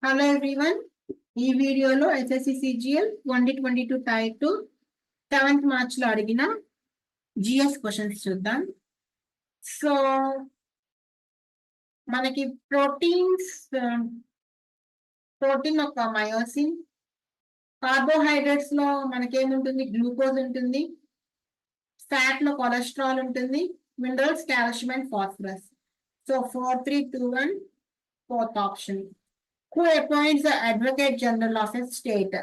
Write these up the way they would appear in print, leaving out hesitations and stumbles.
Hello everyone, ఈ వీడియోలో SSC CGL 2022 type 2 7th మార్చ్లో అడిగిన జిఎస్ క్వశ్చన్స్ చూద్దాం. సో మనకి ప్రోటీన్ ఒక మయోసిన్, కార్బోహైడ్రేట్స్ లో మనకేముంటుంది, గ్లూకోజ్ ఉంటుంది, ఫ్యాట్ లో కొలెస్ట్రాల్ ఉంటుంది, minerals calcium and phosphorus. So 4, 3, 2, 1 fourth option. Who appoints the Advocate General of a state?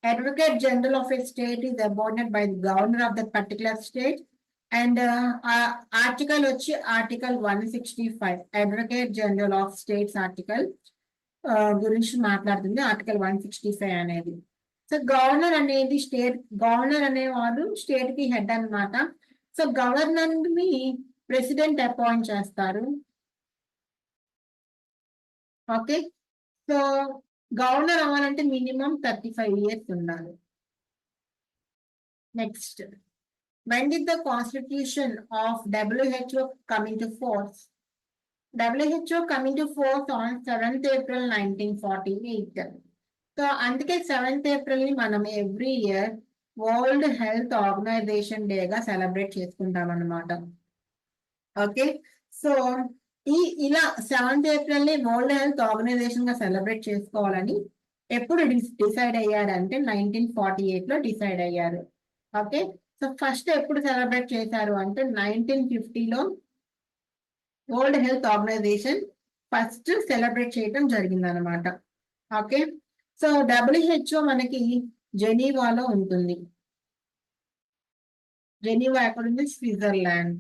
Advocate General of a state is appointed by the governor of that particular state. And article వచ్చి article 165 Advocate General of States article గురించి మాట్లాడుతుంది. Article 165 అనేది. So governor అనేది governor అనేవాడు state కి head అన్నమాట. So governor ని president appoint చేస్తారు. ఓకే, సో గవర్నర్ అవ్వాలంటే మినిమం 35 years ఉండాలి. Next, when did the constitution of WHO come into force? WHO come into force on 7th April 1948. So అందుకే 7th April ని మనం every year World Health Organization డేగా celebrate చేసుకుంటాం అన్నమాట. Okay, so ఇలా 7th April ని World Health Organization గా celebrate చేసుకోవాలని ఎప్పుడు డిసైడ్ అయ్యారంటే 1948 లో డిసైడ్ అయ్యారు. ఓకే, సో ఫస్ట్ ఎప్పుడు సెలబ్రేట్ చేశారు అంటే 1950లో World Health Organization first celebrate చేయడం జరిగింది అనమాట. ఓకే, సో WHO మనకి జెనీవాలో ఉంటుంది. జెనీవా ఎక్కడుంది? Switzerland.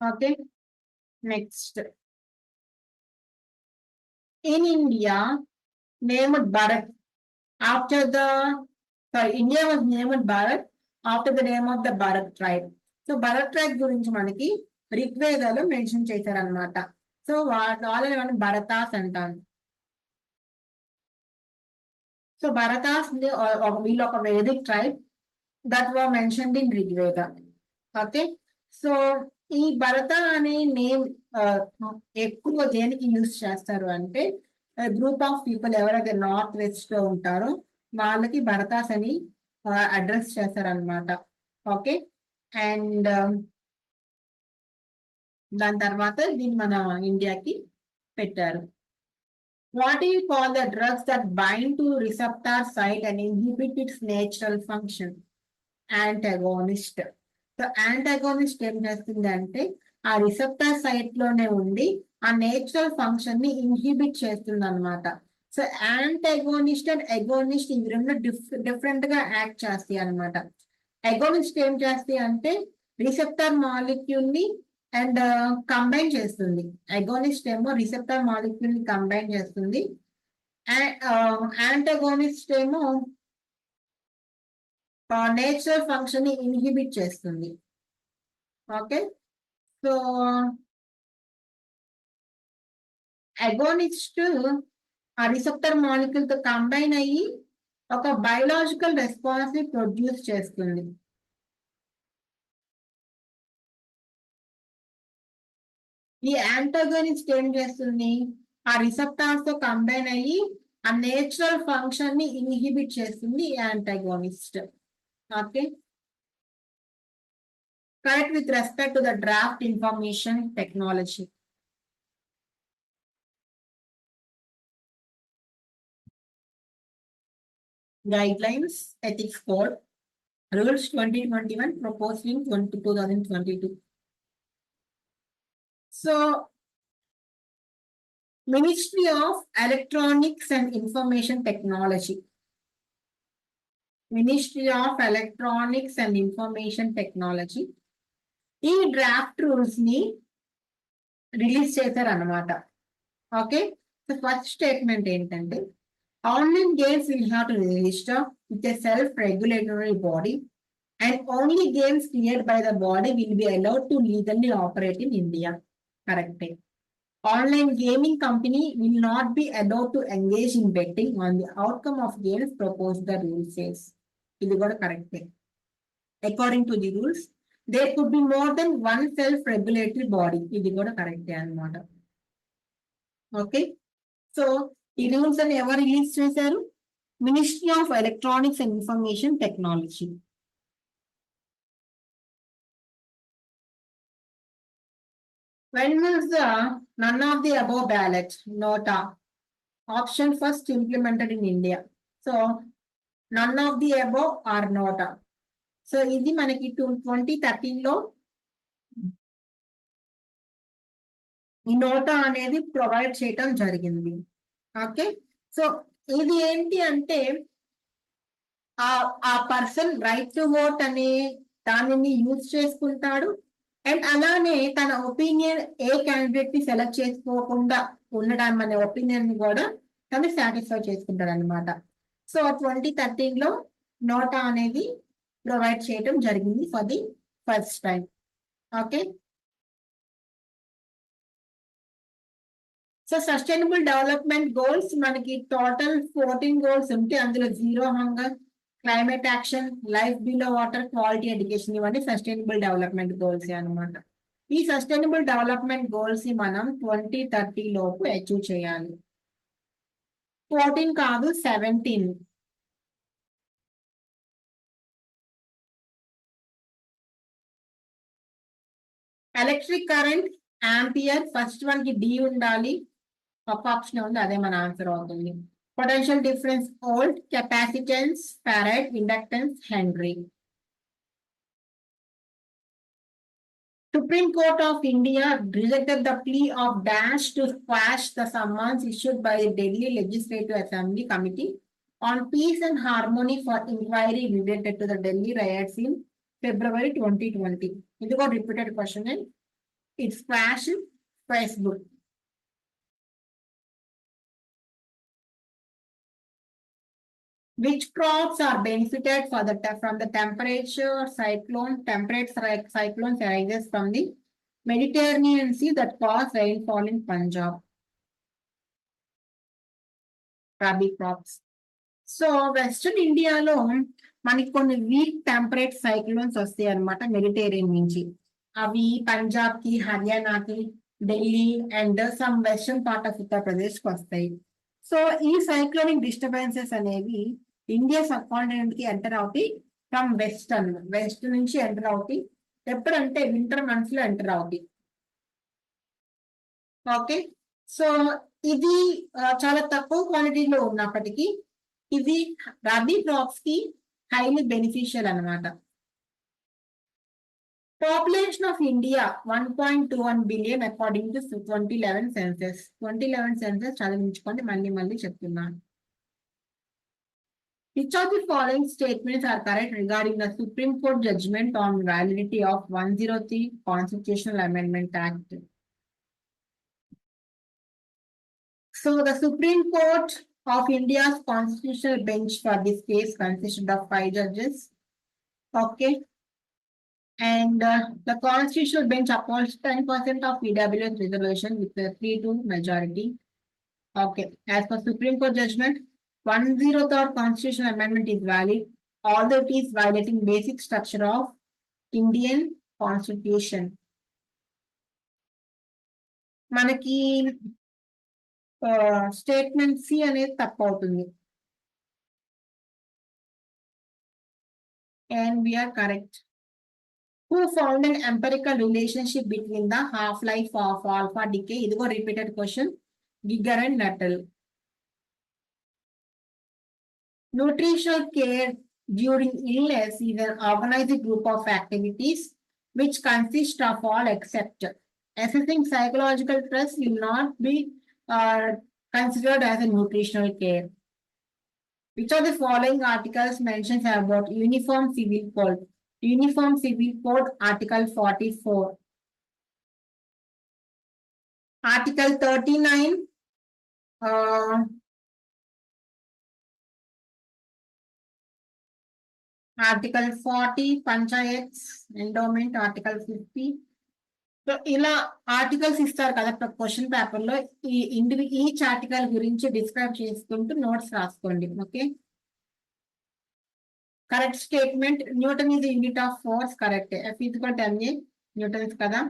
Okay, next, in India named Bharat after the India was named Bharat after the name of the Bharat tribe. So Bharat tribe గురించి మనకి ఋగ్వేదాలో mention చేశారనమాట. సో వాళ్ళని మనం భరతాస్ అంటాం. సో భరతాస్ వీళ్ళు ఒక Vedic tribe that were mentioned in Rigveda. Okay, so ఈ భరత అనే నేమ్ ఎక్కువ దేనికి యూజ్ చేస్తారు అంటే గ్రూప్ ఆఫ్ పీపుల్ ఎవరైతే నార్త్ వెస్ట్ లో ఉంటారో వాళ్ళకి భరతాస్ అని అడ్రస్ చేస్తారనమాట. ఓకే, అండ్ దాని తర్వాత దీన్ని మన ఇండియాకి పెట్టారు. What do you call the drugs that bind to receptor site and inhibit its natural function? Antagonist. So antagonist ఏం చేస్తుంది అంటే ఆ రిసెప్టర్ సైట్ లోనే ఉండి ఆ నేచురల్ ఫంక్షన్ ని ఇన్హిబిట్ చేస్తుంది అనమాట. సో యాంటాగోనిస్ట్ అండ్ ఎగోనిస్ట్ ఇవి రెండు డిఫరెంట్ గా యాక్ట్ చేస్తాయి అనమాట. ఎగోనిస్ట్ ఏం చేస్తాయి అంటే రిసెప్టర్ మాలిక్యూల్ ని అండ్ కంబైన్ చేస్తుంది. ఎగోనిస్ట్ ఏమో రిసెప్టర్ మాలిక్యూల్ ని కంబైన్ చేస్తుంది. యాంటాగోనిస్ట్ ఏమో నేచురల్ ఫంక్షన్ ని ఇన్హిబిట్ చేస్తుంది. ఓకే, సో అగోనిస్ట్ ఆ రిసెప్టర్ మాలిక్యూల్ తో కంబైన్ అయ్యి ఒక బయోలాజికల్ రెస్పాన్స్ ని ప్రొడ్యూస్ చేస్తుంది. ఈ యాంటాగోనిస్ట్ ఏం చేస్తుంది? ఆ రిసెప్టార్స్ తో కంబైన్ అయ్యి ఆ నేచురల్ ఫంక్షన్ ని ఇన్హిబిట్ చేస్తుంది antagonist. Okay, correct with respect to the draft information technology. Guidelines, ethics code, rules 2021, proposing 2022. So, Ministry of Electronics and Information Technology. Ministry of Electronics and Information Technology ఈ draft rules ని release చేశారు అన్నమాట. Okay, so first statement ఏంటంటే online games will have to register with a self regulatory body and only games cleared by the body will be allowed to legally operate in India. కరెక్టే. Online gaming company will not be allowed to engage in betting on the outcome of games propose the rule says. ఇది కూడా కరెక్టే. According to the rules there could be more than one self regulatory body. ఇది కూడా కరెక్టే అన్నమాట. Okay, so ఈ rules అని ఎవరు రిలీజ్ చేశారు? Ministry of electronics and information technology. When was the none of the above ballot nota option first implemented in India? So none of the above are nota. So ఇది మనకి 2013లో ఈ నోటా అనేది provide చేయటం జరిగింది. Okay, so ఇది ఏంటి అంటే ఆ పర్సన్ రైట్ టు ఓట్ అనే దానిని యూజ్ చేసుకుంటాడు. అండ్ అలానే తన ఒపీనియన్ ఏ క్యాండిడేట్ ని సెలెక్ట్ చేసుకోకుండా ఉండడం అనే ఒపీనియన్ ని కూడా తను సాటిస్ఫై చేసుకుంటాడు అనమాట. సో 2013లో నోటా అనేది ప్రొవైడ్ చేయడం జరిగింది for the first time. Okay, so sustainable development goals మనకి టోటల్ 14 గోల్స్ ఉంటే అందులో zero hunger, climate action, life below water, quality education ఇవన్నీ సస్టైనబుల్ డెవలప్మెంట్ గోల్స్ అనమాట. ఈ సస్టైనబుల్ డెవలప్మెంట్ గోల్స్ ని మనం 2030 లోపు అచీవ్ చేయాలి. 14 కాదు 17. Electric current ampere, first one కి డి ఉండాలి, ఒక ఆప్షన్ ఉంది, అదే మన ఆన్సర్ అవుతుంది. Potential difference volt, capacitance farad, inductance henry. Supreme Court of India rejected the plea of Dash to quash the summons issued by the Delhi Legislative Assembly Committee on Peace and Harmony for inquiry related to the Delhi riots in February 2020. This got repeated question and it's quash Facebook. Which crops are benefited from the temperate cyclones arises from the Mediterranean Sea that cause rainfall in Punjab? Rabi crops. So western ఇండియాలో మనకి కొన్ని week temperate cyclones వస్తాయి అనమాట Mediterranean నుంచి. అవి పంజాబ్ కి, హర్యానాకి, Delhi and some western part of Uttar Pradesh కి వస్తాయి. సో ఈ సైక్లోనిక్ డిస్టర్బెన్సెస్ అనేవి ఇండియా సబ్ కాంటినెంట్ కి ఎంటర్ అవుతాయి ఫ్రమ్ వెస్ట్ నుంచి ఎంటర్ అవుతాయి. ఎప్పుడంటే వింటర్ మంత్స్ లో ఎంటర్ అవుతాయి. ఓకే, సో ఇది చాలా తక్కువ క్వాంటిటీలో ఉన్నప్పటికీ ఇది రబీ క్రాప్స్ కి హైలీ బెనిఫిషియల్ అనమాట. Population of India 1.21 billion according to 2011 census. 2011 census చదివించుకోండి, మళ్ళీ చెప్తున్నాను. Which of the following statements are correct regarding the Supreme Court judgment on validity of 103 Constitutional Amendment Act? So the Supreme Court of India's constitutional bench for this case consisted of 5 judges. Okay. And the constitutional bench upholds 10% of EWS reservation with a 3-2 majority. Okay, as per Supreme Court judgment, 103rd constitutional amendment is valid, although it is violating basic structure of Indian Constitution. మనకి statement C అనేది తప్పు అవుతుంది. And we are correct. Who found an empirical relationship between the half-life of alpha decay? This is a repeated question. Giger and Nuttall. Nutritional care during illness is an organized group of activities which consist of all except assessing psychological stress will not be considered as a nutritional care. Which of the following articles mentions about Uniform Civil Code? Uniform Civil Code Article 44. Article 39. Article 40 Panchayats Endowment, Article 50. So ఇలా articles ఇస్తారు కదా question paper లో. Each article గురించి describe చేసుకుంటూ notes రాసుకోండి. Okay, correct statement. Newton is unit of force. Correct. F is equal to ma newtons కదా.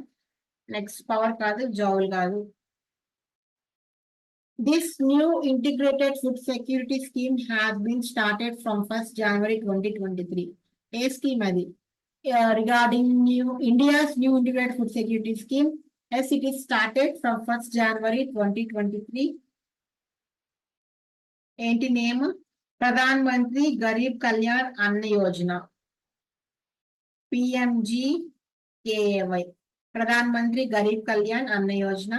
Next power కాదు, joule కాదు. This new integrated food security scheme has been started from 1st January 2023. A scheme regarding India's new integrated food security scheme, as it is started from 1st January 2023. ఏంటి name Pradhan Mantri Garib Kalyan అన్న Yojana PMGKAY Pradhan Mantri Garib Kalyan Anna Yojana.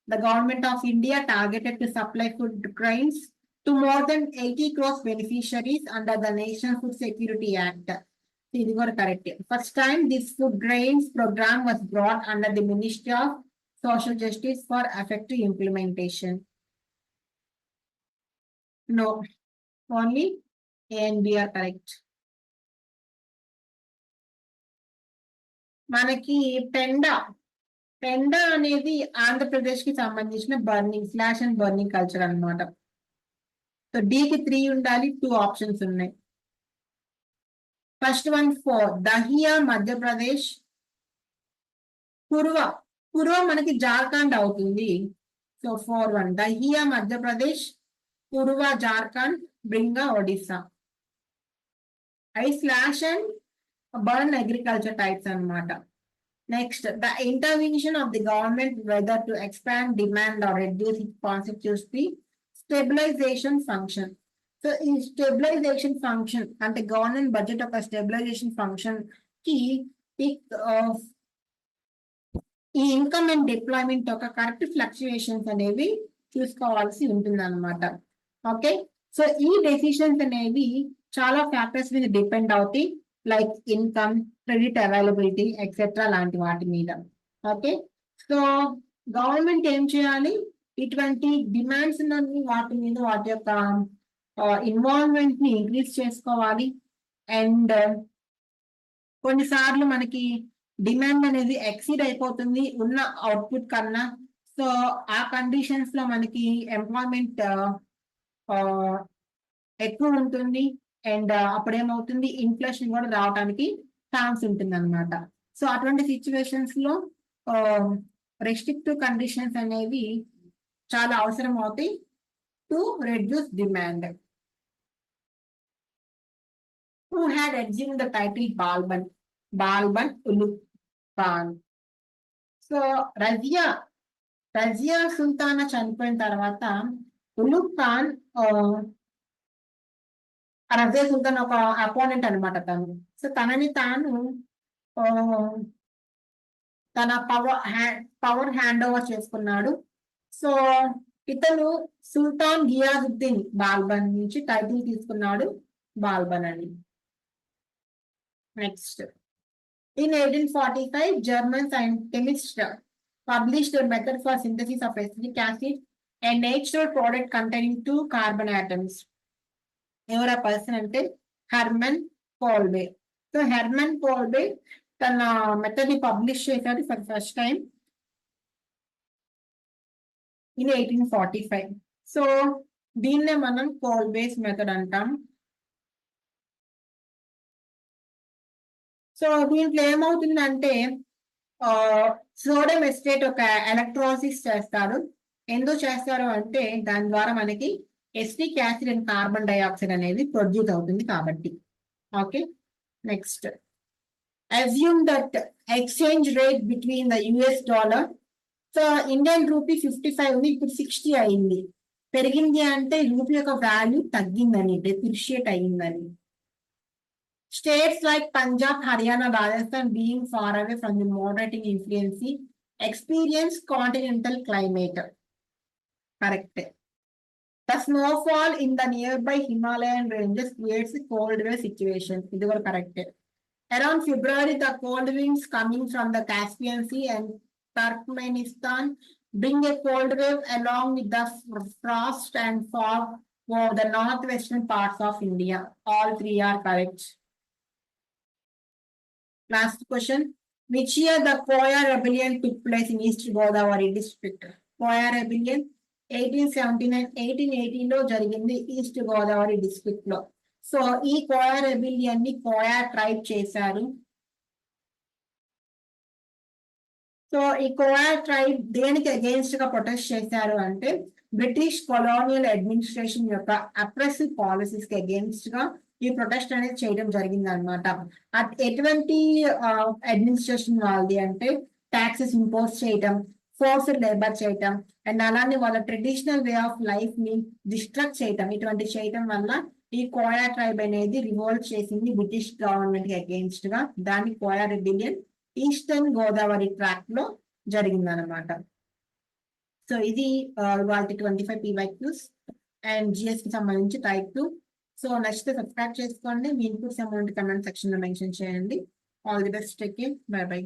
The government of India targeted to supply food grains to more than 80 crores beneficiaries under the National Food Security Act. This is correct. First time this food grains program was brought under the Ministry of Social Justice for effective implementation. No, only A and B are correct. మనకి పెండా అనేది ఆంధ్రప్రదేశ్ కి సంబంధించిన burning slash and burning culture అన్నమాట. So డికి 3 ఉండాలి, 2 options ఉన్నాయి. First one 4 Dahiya Madhya Pradesh, పూర్వ మనకి జార్ఖండ్ అవుతుంది. సో 4-1 దహియా మధ్యప్రదేశ్, పూర్వ జార్ఖండ్, బ్రింగా ఒడిస్సా. అవి slash and burn agriculture types అన్నమాట. Next, the intervention of the government, whether to expand demand or reduce it, constitutes the stabilization function. So, in stabilization function, and the government budget of a stabilization function, key of income and deployment of correct fluctuations అనేవి చూసుకోవాల్సి ఉంటుంది అన్నమాట. Okay, so ఈ decisions అనేవి చాలా factors మీద depend అవుతాయి, like income, credit availability etcetera లాంటి వాటి మీద. ఓకే, సో గవర్నమెంట్ ఏం చేయాలి, ఇటువంటి డిమాండ్స్ వాటి మీద వాటి యొక్క ఇన్వాల్వ్మెంట్ ని ఇంక్రీజ్ చేసుకోవాలి. అండ్ కొన్నిసార్లు మనకి డిమాండ్ అనేది ఎక్సీడ్ అయిపోతుంది ఉన్న అవుట్పుట్ కన్నా. సో ఆ కండిషన్స్ లో మనకి ఎంప్లాయ్మెంట్ ఎక్కువ ఉంటుంది. అండ్ అప్పుడేమవుతుంది, ఇన్ఫ్లేషన్ కూడా రావడానికి ఛాన్స్ ఉంటుంది అనమాట. సో అటువంటి సిచ్యువేషన్స్ లో రెస్ట్రిక్టివ్ కండిషన్స్ అనేవి చాలా అవసరం అవుతాయి to reduce demand. Who had assumed the title Balban Ulugh Khan. So Razia Sultana చనిపోయిన తర్వాత ఉలుగ్ ఖాన్, రజియా సుల్తాన్ ఒక అపోనెంట్ అనమాట తను. సో తనని తాను తన పవర్ హ్యాండ్ ఓవర్ చేసుకున్నాడు. సో ఇతను సుల్తాన్ గియాజుద్దీన్ బాల్బన్ నుంచి టైటిల్ తీసుకున్నాడు బాల్బన్ అని. Next, in 1845, German chemists published a method for synthesis of acetic acid, a natural product containing 2 carbon atoms. ఎవరు ఆ పర్సన్ అంటే హెర్మన్ కోల్బే. సో హెర్మన్ కోల్బే తన మెథడ్ ని పబ్లిష్ చేశాడు for first time in 1845. So దీన్నే మనం కోల్బేస్ మెథడ్ అంటాం. So దీంట్లో ఏమవుతుందంటే సోడియం ఎస్టేట్ ఒక ఎలక్ట్రోసిస్ చేస్తారు. ఎందుకు చేస్తారు అంటే దాని ద్వారా మనకి acetic acid and carbon dioxide అనేది ప్రొడ్యూస్ అవుతుంది కాబట్టి. Okay, next, assume that exchange rate between the US dollar. So Indian rupee 55 ఉంది, ఇప్పుడు 60 అయింది. పెరిగింది అంటే రూపీ యొక్క వాల్యూ తగ్గిందని, డెప్రిషియేట్ అయ్యిందని. States like Punjab, Haryana, Rajasthan, being far away from the moderating influence, experience continental climate. Correct. The snowfall in the nearby Himalayan ranges creates a cold wave situation. This is correct. Around February, the cold winds coming from the Caspian Sea and Turkmenistan bring a cold wave along with the frost and fog over the northwestern parts of India. All 3 are correct. Last question. Which year the Koya Rebellion took place in East Godavari district? Koya Rebellion 1879, 1818 లో జరిగింది east Godavari district లో. So ఈ Koya rebellion ని Koya tribe చేశారు. So ఈ Koya tribe దేనికి against గా protest చేశారు అంటే బ్రిటిష్ కొలోనియల్ అడ్మినిస్ట్రేషన్ యొక్క అప్రెసివ్ పాలసీస్ కి అగేన్స్ట్ గా ఈ ప్రొటెస్ట్ అనేది చేయడం జరిగింది అనమాట. ఎటువంటి అడ్మినిస్ట్రేషన్ వాళ్ళది అంటే ట్యాక్సెస్ ఇంపోజ్ చేయటం, ఫోర్స్డ్ లేబర్ చేయటం, అండ్ అలానే వాళ్ళ ట్రెడిషనల్ వే ఆఫ్ లైఫ్ ని డిస్ట్రక్ట్ చేయటం, ఇటువంటి చేయటం వల్ల ఈ కోయా ట్రైబ్ అనేది రివోల్ట్ చేసింది బ్రిటిష్ గవర్నమెంట్ కి అగేన్స్ట్ గా. దాని కోయా రిబిలియన్ ఈస్టర్న్ గోదావరి ట్రాక్ లో జరిగిందనమాట. సో ఇది వాళ్ళ 25 PYQs అండ్ జిఎస్ కి సంబంధించి టైప్ 2. సో నచ్చితే సబ్స్క్రైబ్ చేసుకోండి. మీ ఇన్పుట్స్ అమౌంట్ కమెంట్ సెక్షన్ లో మెన్షన్ చేయండి. All the best, take care, by by.